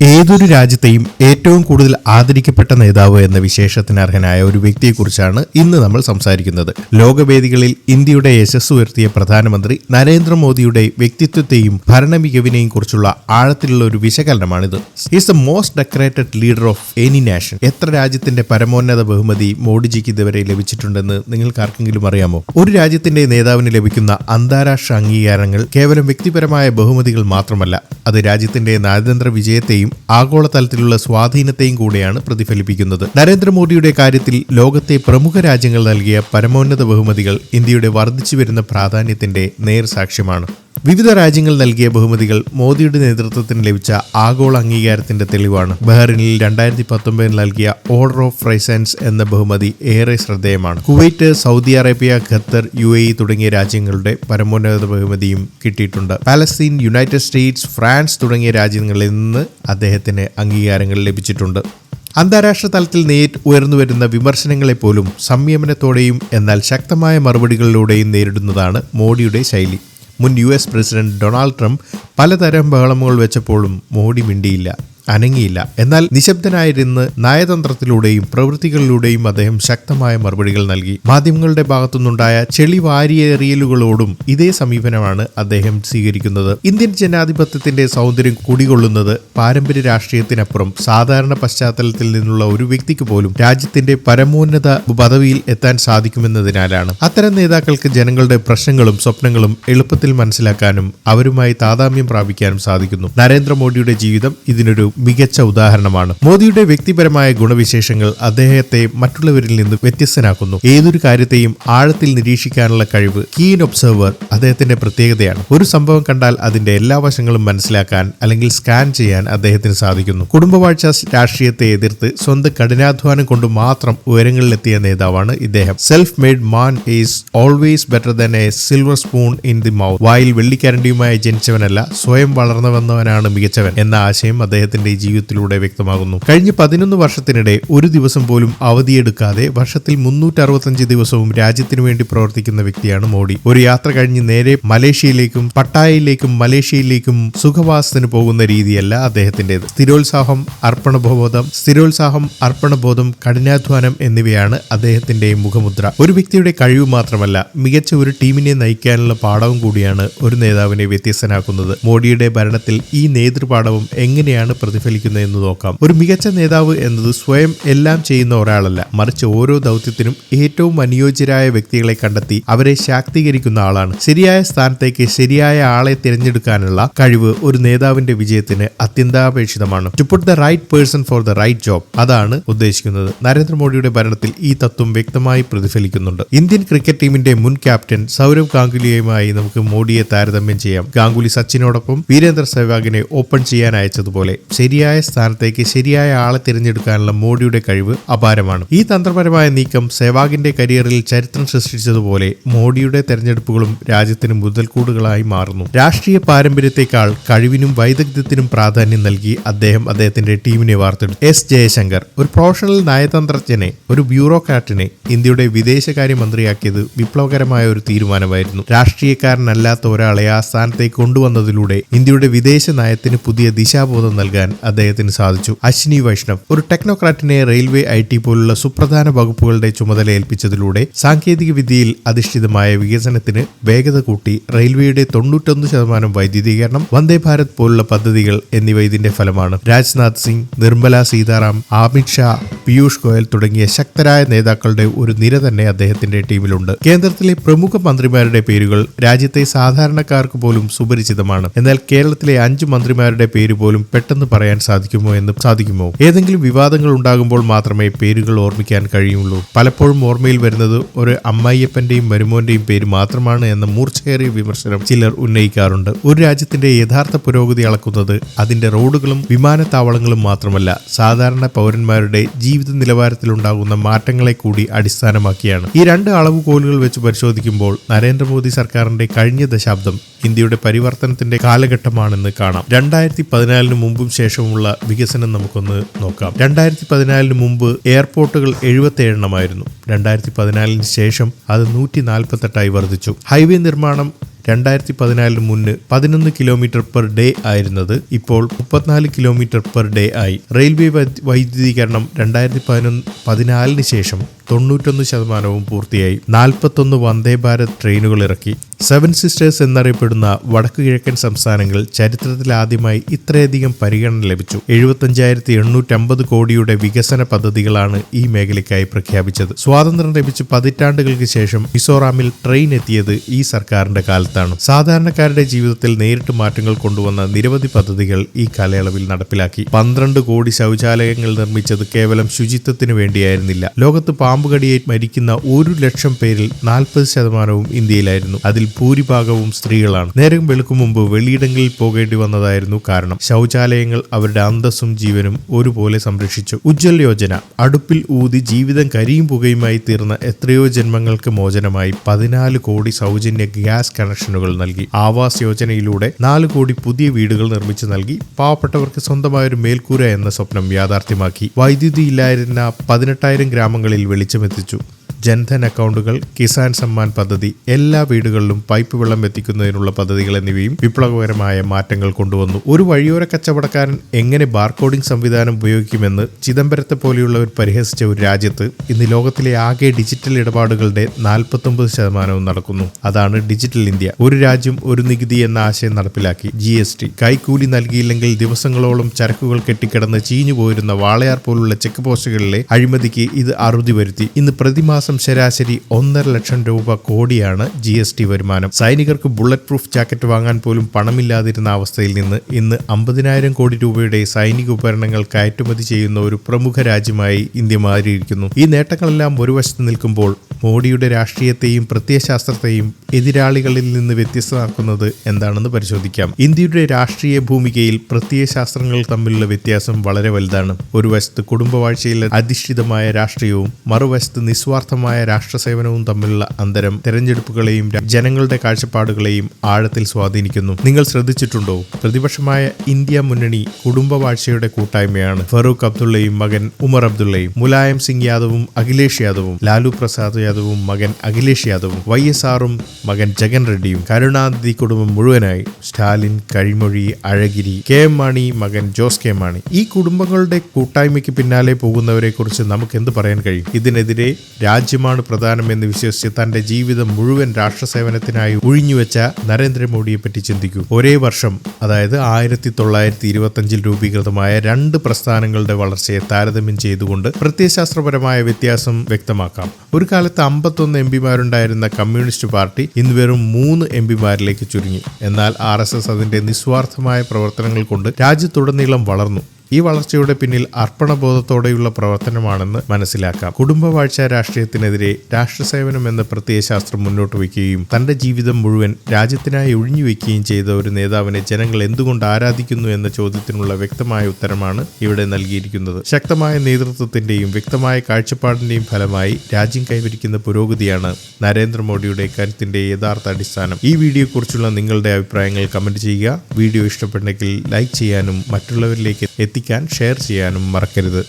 ഏതൊരു രാജ്യത്തെയും ഏറ്റവും കൂടുതൽ ആദരിക്കപ്പെട്ട നേതാവ് എന്ന വിശേഷത്തിന് അർഹനായ ഒരു വ്യക്തിയെക്കുറിച്ചാണ് ഇന്ന് നമ്മൾ സംസാരിക്കുന്നത്. ലോകവേദികളിൽ ഇന്ത്യയുടെ യശസ് ഉയർത്തിയ പ്രധാനമന്ത്രി നരേന്ദ്രമോദിയുടെ വ്യക്തിത്വത്തെയും ഭരണമികവിനെയും കുറിച്ചുള്ള ആഴത്തിലുള്ള ഒരു വിശകലനമാണിത്. Is the most decorated leader of any nation. എത്ര രാജ്യത്തിന്റെ പരമോന്നത ബഹുമതി മോഡിജിക്ക് ഇതുവരെ ലഭിച്ചിട്ടുണ്ടെന്ന് നിങ്ങൾക്ക് ആർക്കെങ്കിലും അറിയാമോ? ഒരു രാജ്യത്തിന്റെ നേതാവിന് ലഭിക്കുന്ന അന്താരാഷ്ട്ര അംഗീകാരങ്ങൾ കേവലം വ്യക്തിപരമായ ബഹുമതികൾ മാത്രമല്ല, അത് രാജ്യത്തിന്റെ നയതന്ത്ര വിജയത്തെയും ആഗോളതലത്തിലുള്ള സ്വാധീനത്തെയും കൂടെയാണ് പ്രതിഫലിപ്പിക്കുന്നത്. നരേന്ദ്രമോദിയുടെ കാര്യത്തിൽ ലോകത്തെ പ്രമുഖ രാജ്യങ്ങൾ നൽകിയ പരമോന്നത ബഹുമതികൾ ഇന്ത്യയുടെ വർദ്ധിച്ചുവരുന്ന പ്രാധാന്യത്തിന്റെ നേർസാക്ഷ്യമാണ്. വിവിധ രാജ്യങ്ങൾ നൽകിയ ബഹുമതികൾ മോദിയുടെ നേതൃത്വത്തിന് ലഭിച്ച ആഗോള അംഗീകാരത്തിന്റെ തെളിവാണ്. ബഹ്റിനിൽ 2019 നൽകിയ ഓർഡർ ഓഫ് ഫ്രൈസൻസ് എന്ന ബഹുമതി ഏറെ ശ്രദ്ധേയമാണ്. Kuwait, Saudi Arabia, Qatar, UAE തുടങ്ങിയ രാജ്യങ്ങളുടെ പരമോന്നത ബഹുമതിയും കിട്ടിയിട്ടുണ്ട്. പാലസ്തീൻ, യുണൈറ്റഡ് സ്റ്റേറ്റ്സ്, ഫ്രാൻസ് തുടങ്ങിയ രാജ്യങ്ങളിൽ നിന്ന് അദ്ദേഹത്തിന് അംഗീകാരങ്ങൾ ലഭിച്ചിട്ടുണ്ട്. അന്താരാഷ്ട്ര തലത്തിൽ ഉയർന്നുവരുന്ന വിമർശനങ്ങളെപ്പോലും സംയമനത്തോടെയും എന്നാൽ ശക്തമായ മറുപടികളിലൂടെയും നേരിടുന്നതാണ് മോഡിയുടെ ശൈലി. മുൻ US പ്രസിഡന്റ് ഡൊണാൾഡ് ട്രംപ് പലതരം ബഹളങ്ങൾ വെച്ചപ്പോഴും മോഡി മിണ്ടിയില്ല, അനങ്ങിയില്ല. എന്നാൽ നിശബ്ദനായിരുന്ന് നയതന്ത്രത്തിലൂടെയും പ്രവൃത്തികളിലൂടെയും അദ്ദേഹം ശക്തമായ മറുപടികൾ നൽകി. മാധ്യമങ്ങളുടെ ഭാഗത്തുനിന്നുണ്ടായ ചെളി വാരിയെറിയലുകളോടും ഇതേ സമീപനമാണ് അദ്ദേഹം സ്വീകരിക്കുന്നത്. ഇന്ത്യൻ ജനാധിപത്യത്തിന്റെ സൗന്ദര്യം കുടികൊള്ളുന്നത് പാരമ്പര്യ രാഷ്ട്രീയത്തിനപ്പുറം സാധാരണ പശ്ചാത്തലത്തിൽ നിന്നുള്ള ഒരു വ്യക്തിക്ക് പോലും രാജ്യത്തിന്റെ പരമോന്നത പദവിയിൽ എത്താൻ സാധിക്കുമെന്നതിനാലാണ്. അത്തരം നേതാക്കൾക്ക് ജനങ്ങളുടെ പ്രശ്നങ്ങളും സ്വപ്നങ്ങളും എളുപ്പത്തിൽ മനസ്സിലാക്കാനും അവരുമായി താദാമ്യം പ്രാപിക്കാനും സാധിക്കുന്നു. നരേന്ദ്രമോദിയുടെ ജീവിതം ഇതിനൊരു മികച്ച ഉദാഹരണമാണ്. മോദിയുടെ വ്യക്തിപരമായ ഗുണവിശേഷങ്ങൾ അദ്ദേഹത്തെ മറ്റുള്ളവരിൽ നിന്ന് വ്യത്യസ്തനാക്കുന്നു. ഏതൊരു കാര്യത്തെയും ആഴത്തിൽ നിരീക്ഷിക്കാനുള്ള കഴിവ്, കീൻ ഒബ്സർവർ, അദ്ദേഹത്തിന്റെ പ്രത്യേകതയാണ്. ഒരു സംഭവം കണ്ടാൽ അതിന്റെ എല്ലാ വശങ്ങളും മനസ്സിലാക്കാൻ അല്ലെങ്കിൽ സ്കാൻ ചെയ്യാൻ അദ്ദേഹത്തിന് സാധിക്കുന്നു. കുടുംബവാഴ്ച രാഷ്ട്രീയത്തെ എതിർത്ത് സ്വന്തം കഠിനാധ്വാനം കൊണ്ട് മാത്രം ഉയരങ്ങളിലെത്തിയ നേതാവാണ് ഇദ്ദേഹം. Self made man is always better than A silver spoon in the mouth. വായിൽ വെള്ളിക്കരണ്ടിയുമായി ജനിച്ചവനല്ല, സ്വയം വളർന്നു വന്നവനാണ് മികച്ചവൻ എന്ന ആശയം അദ്ദേഹത്തിന്റെ ജീവിതത്തിലൂടെ വ്യക്തമാകുന്നു. കഴിഞ്ഞ 11 വർഷത്തിനിടെ ഒരു ദിവസം പോലും അവധിയെടുക്കാതെ വർഷത്തിൽ 365 ദിവസവും രാജ്യത്തിനു വേണ്ടി പ്രവർത്തിക്കുന്ന വ്യക്തിയാണ് മോഡി. ഒരു യാത്ര കഴിഞ്ഞ് നേരെ മലേഷ്യയിലേക്കും പട്ടായയിലേക്കും മലേഷ്യയിലേക്കും സുഖവാസത്തിന് പോകുന്ന രീതിയല്ല അദ്ദേഹത്തിന്റേത്. സ്ഥിരോത്സാഹം, അർപ്പണബോധം, കഠിനാധ്വാനം എന്നിവയാണ് അദ്ദേഹത്തിന്റെ മുഖമുദ്ര. ഒരു വ്യക്തിയുടെ കഴിവ് മാത്രമല്ല, മികച്ച ഒരു ടീമിനെ നയിക്കാനുള്ള പാഠവും കൂടിയാണ് ഒരു നേതാവിനെ വ്യത്യസ്തനാക്കുന്നത്. മോഡിയുടെ ഭരണത്തിൽ ഈ നേതൃപാഠവും എങ്ങനെയാണ് പ്രതിഫലിക്കുന്നതെന്ന് നോക്കാം. ഒരു മികച്ച നേതാവ് എന്നത് സ്വയം എല്ലാം ചെയ്യുന്ന ഒരാളല്ല, മറിച്ച് ഓരോ ദൗത്യത്തിനും ഏറ്റവും അനുയോജ്യരായ വ്യക്തികളെ കണ്ടെത്തി അവരെ ശാക്തീകരിക്കുന്ന ആളാണ്. ശരിയായ സ്ഥാനത്തേക്ക് ശരിയായ ആളെ തിരഞ്ഞെടുക്കാനുള്ള കഴിവ് ഒരു നേതാവിന്റെ വിജയത്തിന് അത്യന്താപേക്ഷിതമാണ്. To put the right person for the right job, അതാണ് ഉദ്ദേശിക്കുന്നത്. നരേന്ദ്രമോദിയുടെ ഭരണത്തിൽ ഈ തത്വം വ്യക്തമായി പ്രതിഫലിക്കുന്നുണ്ട്. ഇന്ത്യൻ ക്രിക്കറ്റ് ടീമിന്റെ മുൻ ക്യാപ്റ്റൻ സൗരവ് ഗാംഗുലിയുമായി നമുക്ക് മോഡിയെ താരതമ്യം ചെയ്യാം. ഗാംഗുലി സച്ചിനോടൊപ്പം വീരേന്ദ്ര സെവാഗിനെ ഓപ്പൺ ചെയ്യാൻ അയച്ചതുപോലെ ശരിയായ സ്ഥാനത്തേക്ക് ശരിയായ ആളെ തിരഞ്ഞെടുക്കാനുള്ള മോഡിയുടെ കഴിവ് അപാരമാണ്. ഈ തന്ത്രപരമായ നീക്കം സെവാഗിന്റെ കരിയറിൽ ചരിത്രം സൃഷ്ടിച്ചതുപോലെ മോഡിയുടെ തെരഞ്ഞെടുപ്പുകളും രാജ്യത്തിന് മുതൽക്കൂടുകളായി മാറുന്നു. രാഷ്ട്രീയ പാരമ്പര്യത്തെക്കാൾ കഴിവിനും വൈദഗ്ധ്യത്തിനും പ്രാധാന്യം നൽകി അദ്ദേഹം അദ്ദേഹത്തിന്റെ ടീമിനെ വാർത്തെടുത്തു. S. ജയശങ്കർ, ഒരു പ്രൊഫഷണൽ നയതന്ത്രജ്ഞനെ, ഒരു ബ്യൂറോക്രാറ്റിനെ ഇന്ത്യയുടെ വിദേശകാര്യ മന്ത്രിയാക്കിയത് വിപ്ലവകരമായ ഒരു തീരുമാനമായിരുന്നു. രാഷ്ട്രീയക്കാരനല്ലാത്ത ഒരാളെ ആ സ്ഥാനത്തേക്ക് കൊണ്ടുവന്നതിലൂടെ ഇന്ത്യയുടെ വിദേശ നയത്തിന് പുതിയ ദിശാബോധം നൽകാൻ അദ്ദേഹത്തിന് സാധിച്ചു. അശ്വിനി വൈഷ്ണവ്, ഒരു ടെക്നോക്രാറ്റിനെ റെയിൽവേ, IT പോലുള്ള സുപ്രധാന വകുപ്പുകളുടെ ചുമതല ഏൽപ്പിച്ചതിലൂടെ സാങ്കേതിക വിദ്യയിൽ അധിഷ്ഠിതമായ വികസനത്തിന് വേഗത കൂട്ടി. റെയിൽവേയുടെ 91% വൈദ്യുതീകരണം, വന്ദേ ഭാരത് പോലുള്ള പദ്ധതികൾ എന്നിവ ഇതിന്റെ ഫലമാണ്. രാജ്നാഥ് സിംഗ്, നിർമ്മല സീതാറാം, അമിത് ഷാ, പീയൂഷ് ഗോയൽ തുടങ്ങിയ ശക്തരായ നേതാക്കളുടെ ഒരു നിര തന്നെ അദ്ദേഹത്തിന്റെ ടീമിലുണ്ട്. കേന്ദ്രത്തിലെ പ്രമുഖ മന്ത്രിമാരുടെ പേരുകൾ രാജ്യത്തെ സാധാരണക്കാർക്ക് പോലും സുപരിചിതമാണ്. എന്നാൽ കേരളത്തിലെ 5 മന്ത്രിമാരുടെ പേര് പോലും പെട്ടെന്ന് പറയാൻ സാധിക്കുമോ? ഏതെങ്കിലും വിവാദങ്ങൾ ഉണ്ടാകുമ്പോൾ മാത്രമേ പേരുകൾ ഓർമ്മിക്കാൻ കഴിയുള്ളൂ. പലപ്പോഴും ഓർമ്മയിൽ വരുന്നത് ഒരു അമ്മായിയപ്പന്റെയും മരുമോന്റെയും പേര് മാത്രമാണ് എന്ന മൂർച്ചയേറിയ വിമർശനം ചിലർ ഉന്നയിക്കാറുണ്ട്. ഒരു രാജ്യത്തിന്റെ യഥാർത്ഥ പുരോഗതി അളക്കുന്നത് അതിന്റെ റോഡുകളും വിമാനത്താവളങ്ങളും മാത്രമല്ല, സാധാരണ പൗരന്മാരുടെ ജീവിത നിലവാരത്തിലുണ്ടാകുന്ന മാറ്റങ്ങളെ കൂടി അടിസ്ഥാനമാക്കിയാണ്. ഈ 2 അളവുകോലുകൾ വെച്ച് പരിശോധിക്കുമ്പോൾ നരേന്ദ്രമോദി സർക്കാരിന്റെ കഴിഞ്ഞ ദശാബ്ദം ഇന്ത്യയുടെ പരിവർത്തനത്തിന്റെ കാലഘട്ടമാണെന്ന് കാണാം. 2014 മുമ്പും ശേഷവുമുള്ള വികസനം നമുക്കൊന്ന് നോക്കാം. 2014 മുമ്പ് എയർപോർട്ടുകൾ 77 എണ്ണമായിരുന്നു. 2014 ശേഷം അത് 148 വർദ്ധിച്ചു. ഹൈവേ നിർമ്മാണം 2014 മുന്ന് 11 കിലോമീറ്റർ പെർ ഡേ ആയിരുന്നത് ഇപ്പോൾ 34 കിലോമീറ്റർ പെർ ഡേ ആയി. റെയിൽവേ വൈദ്യുതീകരണം 2014 ശേഷം 91% പൂർത്തിയായി. 41 വന്ദേ ഭാരത് ട്രെയിനുകൾ ഇറക്കി. 7 സിസ്റ്റേഴ്സ് എന്നറിയപ്പെടുന്ന വടക്കു കിഴക്കൻ സംസ്ഥാനങ്ങൾ ചരിത്രത്തിലാദ്യമായി ഇത്രയധികം പരിഗണന ലഭിച്ചു. 75,850 കോടിയുടെ വികസന പദ്ധതികളാണ് ഈ മേഖലയ്ക്കായി പ്രഖ്യാപിച്ചത്. സ്വാതന്ത്ര്യം ലഭിച്ച് പതിറ്റാണ്ടുകൾക്ക് ശേഷം മിസോറാമിൽ ട്രെയിൻ എത്തിയത് ഈ സർക്കാരിന്റെ കാലത്താണ്. സാധാരണക്കാരുടെ ജീവിതത്തിൽ നേരിട്ട് മാറ്റങ്ങൾ കൊണ്ടുവന്ന നിരവധി പദ്ധതികൾ ഈ കാലയളവിൽ നടപ്പിലാക്കി. 12 കോടി ശൗചാലയങ്ങൾ നിർമ്മിച്ചത് കേവലം ശുചിത്വത്തിന് വേണ്ടിയായിരുന്നില്ല. ലോകത്ത് പാമ്പുകടിയേറ്റ് മരിക്കുന്ന 1 ലക്ഷം പേരിൽ 40% ഇന്ത്യയിലായിരുന്നു. അതിൽ ഭൂരിഭാഗവും സ്ത്രീകളാണ്. നേരം വെളുക്കും മുമ്പ് വെളിയിടങ്ങളിൽ പോകേണ്ടി വന്നതായിരുന്നു കാരണം. ശൗചാലയങ്ങൾ അവരുടെ അന്തസ്സും ജീവനും ഒരുപോലെ സംരക്ഷിച്ചു. ഉജ്ജ്വൽ യോജന അടുപ്പിൽ ഊതി ജീവിതം കരിയും പുകയുമായി തീർന്ന എത്രയോ ജന്മങ്ങൾക്ക് മോചനമായി 14 കോടി സൗജന്യ ഗ്യാസ് കണക്ഷനുകൾ നൽകി. ആവാസ് യോജനയിലൂടെ 4 കോടി പുതിയ വീടുകൾ നിർമ്മിച്ചു നൽകി. പാവപ്പെട്ടവർക്ക് സ്വന്തമായൊരു മേൽക്കൂര എന്ന സ്വപ്നം യാഥാർത്ഥ്യമാക്കി. വൈദ്യുതി ഇല്ലായിരുന്ന 18,000 ഗ്രാമങ്ങളിൽ വെളിച്ചമെത്തിച്ചു. ജൻധൻ അക്കൗണ്ടുകൾ, കിസാൻ സമ്മാൻ പദ്ധതി, എല്ലാ വീടുകളിലും പൈപ്പ് വെള്ളം എത്തിക്കുന്നതിനുള്ള പദ്ധതികൾ എന്നിവയും വിപ്ലവകരമായ മാറ്റങ്ങൾ കൊണ്ടുവന്നു. ഒരു വഴിയോര കച്ചവടക്കാരൻ എങ്ങനെ ബാർകോഡിംഗ് സംവിധാനം ഉപയോഗിക്കുമെന്ന് ചിദംബരത്തെ പോലെയുള്ളവർ പരിഹസിച്ച ഒരു രാജ്യത്ത് ഇന്ന് ലോകത്തിലെ ആകെ ഡിജിറ്റൽ ഇടപാടുകളുടെ 49% നടക്കുന്നു. അതാണ് ഡിജിറ്റൽ ഇന്ത്യ. ഒരു രാജ്യം ഒരു നികുതി എന്ന ആശയം നടപ്പിലാക്കി. GST കൈക്കൂലി നൽകിയില്ലെങ്കിൽ ദിവസങ്ങളോളം ചരക്കുകൾ കെട്ടിക്കിടന്ന് ചീഞ്ഞു പോയിരുന്ന വാളയാർ പോലുള്ള ചെക്ക് പോസ്റ്റുകളിലെ അഴിമതിക്ക് ഇത് അറുതി വരുത്തി. ഇന്ന് പ്രതിമാസം ശരാശരി 1.5 ലക്ഷം രൂപ കോടിയാണ് GST വരുമാനം. സൈനികർക്ക് ബുള്ളറ്റ് പ്രൂഫ് ജാക്കറ്റ് വാങ്ങാൻ പോലും പണമില്ലാതിരുന്ന അവസ്ഥയിൽ നിന്ന് ഇന്ന് 50,000 കോടി രൂപയുടെ സൈനിക ഉപകരണങ്ങൾ കയറ്റുമതി ചെയ്യുന്ന ഒരു പ്രമുഖ രാജ്യമായി ഇന്ത്യ മാറിയിരിക്കുന്നു. ഈ നേട്ടങ്ങളെല്ലാം ഒരു വശത്ത് നിൽക്കുമ്പോൾ മോഡിയുടെ രാഷ്ട്രീയത്തെയും പ്രത്യയശാസ്ത്രത്തെയും എതിരാളികളിൽ നിന്ന് വ്യത്യസ്തമാക്കുന്നത് എന്താണെന്ന് പരിശോധിക്കാം. ഇന്ത്യയുടെ രാഷ്ട്രീയ ഭൂമികയിൽ പ്രത്യയശാസ്ത്രങ്ങൾ തമ്മിലുള്ള വ്യത്യാസം വളരെ വലുതാണ്. ഒരു വശത്ത് കുടുംബവാഴ്ചയിൽ അധിഷ്ഠിതമായ രാഷ്ട്രീയവും മറുവശത്ത് നിസ്വാർത്ഥമായ രാഷ്ട്രസേവനവും തമ്മിലുള്ള അന്തരം തെരഞ്ഞെടുപ്പുകളെയും ജനങ്ങളുടെ കാഴ്ചപ്പാടുകളെയും ആഴത്തിൽ സ്വാധീനിക്കുന്നു. നിങ്ങൾ ശ്രദ്ധിച്ചിട്ടുണ്ടോ? പ്രതിപക്ഷമായ ഇന്ത്യ മുന്നണി കുടുംബവാഴ്ചയുടെ കൂട്ടായ്മയാണ്. ഫറൂഖ് അബ്ദുള്ളയും മകൻ ഉമർ അബ്ദുള്ളയും, മുലായം സിംഗ് യാദവും അഖിലേഷ് യാദവും, ലാലു പ്രസാദ് യാദവും മകൻ അഖിലേഷ് യാദവും, YSRും മകൻ ജഗൻ റെഡ്ഡിയും, കരുണാനിധി കുടുംബം മുഴുവനായി, സ്റ്റാലിൻ, കഴിമൊഴി, അഴഗിരി, KM മാണി, മകൻ ജോസ് K മാണി. ഈ കുടുംബങ്ങളുടെ കൂട്ടായ്മയ്ക്ക് പിന്നാലെ പോകുന്നവരെ കുറിച്ച് നമുക്ക് എന്ത് പറയാൻ കഴിയും? ഇതിനെതിരെ രാജ്യമാണ് പ്രധാനമെന്ന് വിശ്വസിച്ച് തന്റെ ജീവിതം മുഴുവൻ രാഷ്ട്രസേവനത്തിനായി ഒഴിഞ്ഞുവെച്ച നരേന്ദ്രമോദിയെ പറ്റി ചിന്തിക്കൂ. ഒരേ വർഷം, അതായത് 1925 രൂപീകൃതമായ 2 പ്രസ്ഥാനങ്ങളുടെ വളർച്ചയെ താരതമ്യം ചെയ്തുകൊണ്ട് പ്രത്യയശാസ്ത്രപരമായ വ്യത്യാസം വ്യക്തമാക്കാം. ഒരു കാലത്ത് 51 MPമാരുണ്ടായിരുന്ന കമ്മ്യൂണിസ്റ്റ് പാർട്ടി ഇന്ന് വെറും 3 MPമാരിലേക്ക് ചുരുങ്ങി. എന്നാൽ RSS അതിന്റെ നിസ്വാർത്ഥമായ പ്രവർത്തനങ്ങൾ കൊണ്ട് രാജ്യത്തുടനീളം വളർന്നു. ഈ വളർച്ചയുടെ പിന്നിൽ അർപ്പണബോധത്തോടെയുള്ള പ്രവർത്തനമാണെന്ന് മനസ്സിലാക്കാം. കുടുംബവാഴ്ച രാഷ്ട്രീയത്തിനെതിരെ രാഷ്ട്രസേവനം എന്ന പ്രത്യയശാസ്ത്രം മുന്നോട്ട് വയ്ക്കുകയും തന്റെ ജീവിതം മുഴുവൻ രാജ്യത്തിനായി ഒഴിഞ്ഞുവെക്കുകയും ചെയ്ത ഒരു നേതാവിനെ ജനങ്ങൾ എന്തുകൊണ്ട് ആരാധിക്കുന്നു എന്ന ചോദ്യത്തിനുള്ള വ്യക്തമായ ഉത്തരമാണ് ഇവിടെ നൽകിയിരിക്കുന്നത്. ശക്തമായ നേതൃത്വത്തിന്റെയും വ്യക്തമായ കാഴ്ചപ്പാടിന്റെയും ഫലമായി രാജ്യം കൈവരിക്കുന്ന പുരോഗതിയാണ് നരേന്ദ്രമോദിയുടെ കരുത്തിന്റെ യഥാർത്ഥ അടിസ്ഥാനം. ഈ വീഡിയോയെക്കുറിച്ചുള്ള നിങ്ങളുടെ അഭിപ്രായങ്ങൾ കമന്റ് ചെയ്യുക. വീഡിയോ ഇഷ്ടപ്പെട്ടെങ്കിൽ ലൈക്ക് ചെയ്യാനും മറ്റുള്ളവരിലേക്ക് ഷെയർ ചെയ്യാനും മറക്കരുത്.